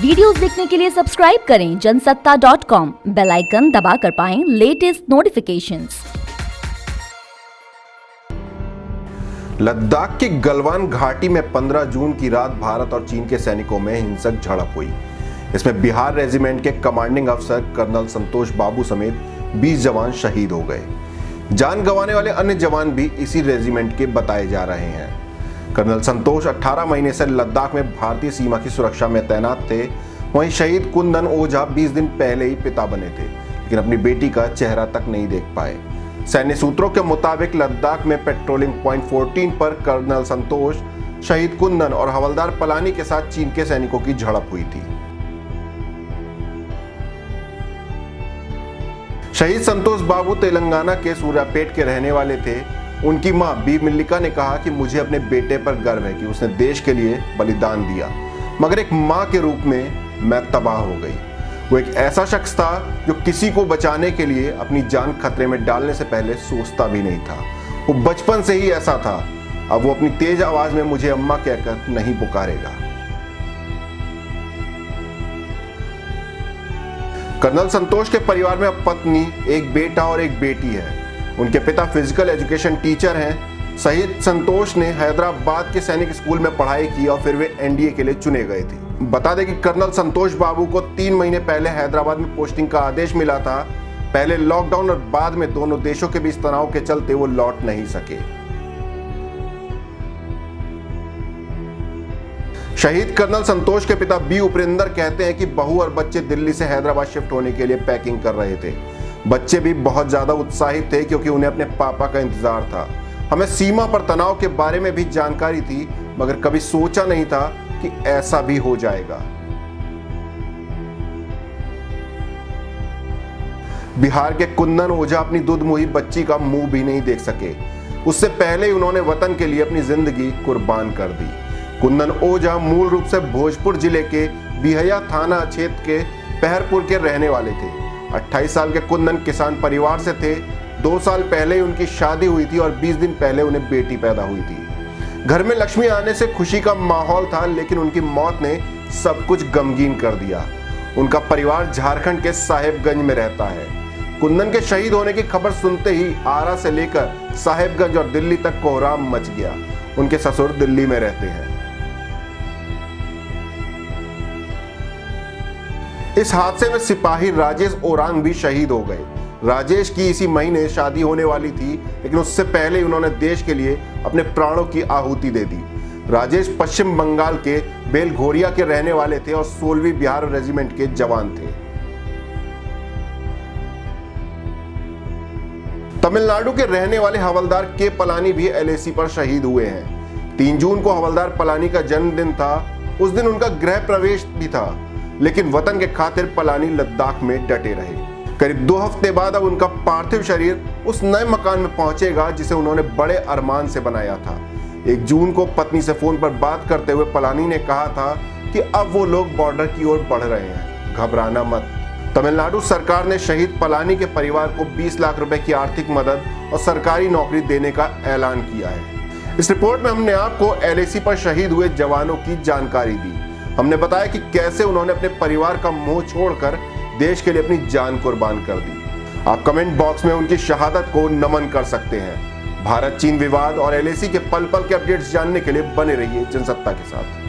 Videos देखने के लिए सब्सक्राइब करें जनसत्ता.com, बेल आइकन दबाकर पाएं लेटेस्ट नोटिफिकेशंस। लद्दाख की गलवान घाटी में 15 जून की रात भारत और चीन के सैनिकों में हिंसक झड़प हुई। इसमें बिहार रेजिमेंट के कमांडिंग अफसर कर्नल संतोष बाबू समेत 20 जवान शहीद हो गए। जान गंवाने वाले अन्य जवान भी इसी रेजिमेंट के बताए जा रहे हैं। कर्नल संतोष 18 महीने से लद्दाख में भारतीय सीमा की सुरक्षा में तैनात थे। वहीं शहीद कुंदन ओझा 20 दिन पहले ही पिता बने थे, लेकिन अपनी बेटी का चेहरा तक नहीं देख पाए। सैन्य सूत्रों के मुताबिक लद्दाख में पेट्रोलिंग पॉइंट 14 पर कर्नल संतोष, शहीद कुंदन और हवलदार पलानी के साथ चीन के सैनिकों की झड़प हुई थी। शहीद संतोष बाबू तेलंगाना के सूर्यापेट के रहने वाले थे। उनकी मां बी मल्लिका ने कहा कि मुझे अपने बेटे पर गर्व है कि उसने देश के लिए बलिदान दिया, मगर एक मां के रूप में मैं तबाह हो गई। वो एक ऐसा शख्स था जो किसी को बचाने के लिए अपनी जान खतरे में डालने से पहले सोचता भी नहीं था। वो बचपन से ही ऐसा था। अब वो अपनी तेज आवाज में मुझे अम्मा कहकर नहीं पुकारेगा। कर्नल संतोष के परिवार में अब पत्नी, एक बेटा और एक बेटी है। उनके पिता फिजिकल एजुकेशन टीचर हैं। शहीद संतोष ने हैदराबाद के सैनिक स्कूल में पढ़ाई की और फिर वे एनडीए के लिए चुने गए थे। बता दें कि कर्नल संतोष बाबू को 3 महीने पहले हैदराबाद में पोस्टिंग का आदेश मिला था। पहले लॉकडाउन और बाद में दोनों देशों के बीच तनाव के चलते वो लौट नहीं सके। शहीद कर्नल संतोष के पिता बी उपेंद्र कहते हैं कि बहू और बच्चे दिल्ली से हैदराबाद शिफ्ट होने के लिए पैकिंग कर रहे थे। बच्चे भी बहुत ज्यादा उत्साहित थे क्योंकि उन्हें अपने पापा का इंतजार था। हमें सीमा पर तनाव के बारे में भी जानकारी थी, मगर कभी सोचा नहीं था कि ऐसा भी हो जाएगा। बिहार के कुंदन ओझा अपनी दुधमुही बच्ची का मुंह भी नहीं देख सके। उससे पहले ही उन्होंने वतन के लिए अपनी जिंदगी कुर्बान कर दी। कुंदन ओझा मूल रूप से भोजपुर जिले के बिहया थाना क्षेत्र के पहरपुर के रहने वाले थे। 28 साल के कुंदन किसान परिवार से थे। 2 साल पहले ही उनकी शादी हुई थी और 20 दिन पहले उन्हें बेटी पैदा हुई थी। घर में लक्ष्मी आने से खुशी का माहौल था, लेकिन उनकी मौत ने सब कुछ गमगीन कर दिया। उनका परिवार झारखंड के साहेबगंज में रहता है। कुंदन के शहीद होने की खबर सुनते ही आरा से लेकर साहेबगंज और दिल्ली तक कोहराम मच गया। उनके ससुर दिल्ली में रहते हैं। इस हादसे में सिपाही राजेश ओरांग भी शहीद हो गए। राजेश की इसी महीने शादी होने वाली थी, लेकिन उससे पहले उन्होंने देश के लिए अपने प्राणों की आहुति दे दी। राजेश पश्चिम बंगाल के बेलघोरिया के रहने वाले थे और 16वीं बिहार रेजिमेंट के जवान थे। तमिलनाडु के रहने वाले हवलदार के पलानी भी एलएसी पर शहीद हुए हैं। 3 जून को हवलदार पलानी का जन्मदिन था। उस दिन उनका गृह प्रवेश भी था, लेकिन वतन के खातिर पलानी लद्दाख में डटे रहे। करीब 2 हफ्ते बाद अब उनका पार्थिव शरीर उस नए मकान में पहुंचेगा जिसे उन्होंने बड़े अरमान से बनाया था। 1 जून को पत्नी से फोन पर बात करते हुए पलानी ने कहा था कि अब वो लोग बॉर्डर की ओर बढ़ रहे हैं, घबराना मत। तमिलनाडु सरकार ने शहीद पलानी के परिवार को 20 लाख रुपए की आर्थिक मदद और सरकारी नौकरी देने का ऐलान किया है। इस रिपोर्ट में हमने आपको एलएसी पर शहीद हुए जवानों की जानकारी दी। हमने बताया कि कैसे उन्होंने अपने परिवार का मोह छोड़कर देश के लिए अपनी जान कुर्बान कर दी। आप कमेंट बॉक्स में उनकी शहादत को नमन कर सकते हैं। भारत चीन विवाद और एलएसी के पल पल के अपडेट्स जानने के लिए बने रहिए जनसत्ता के साथ।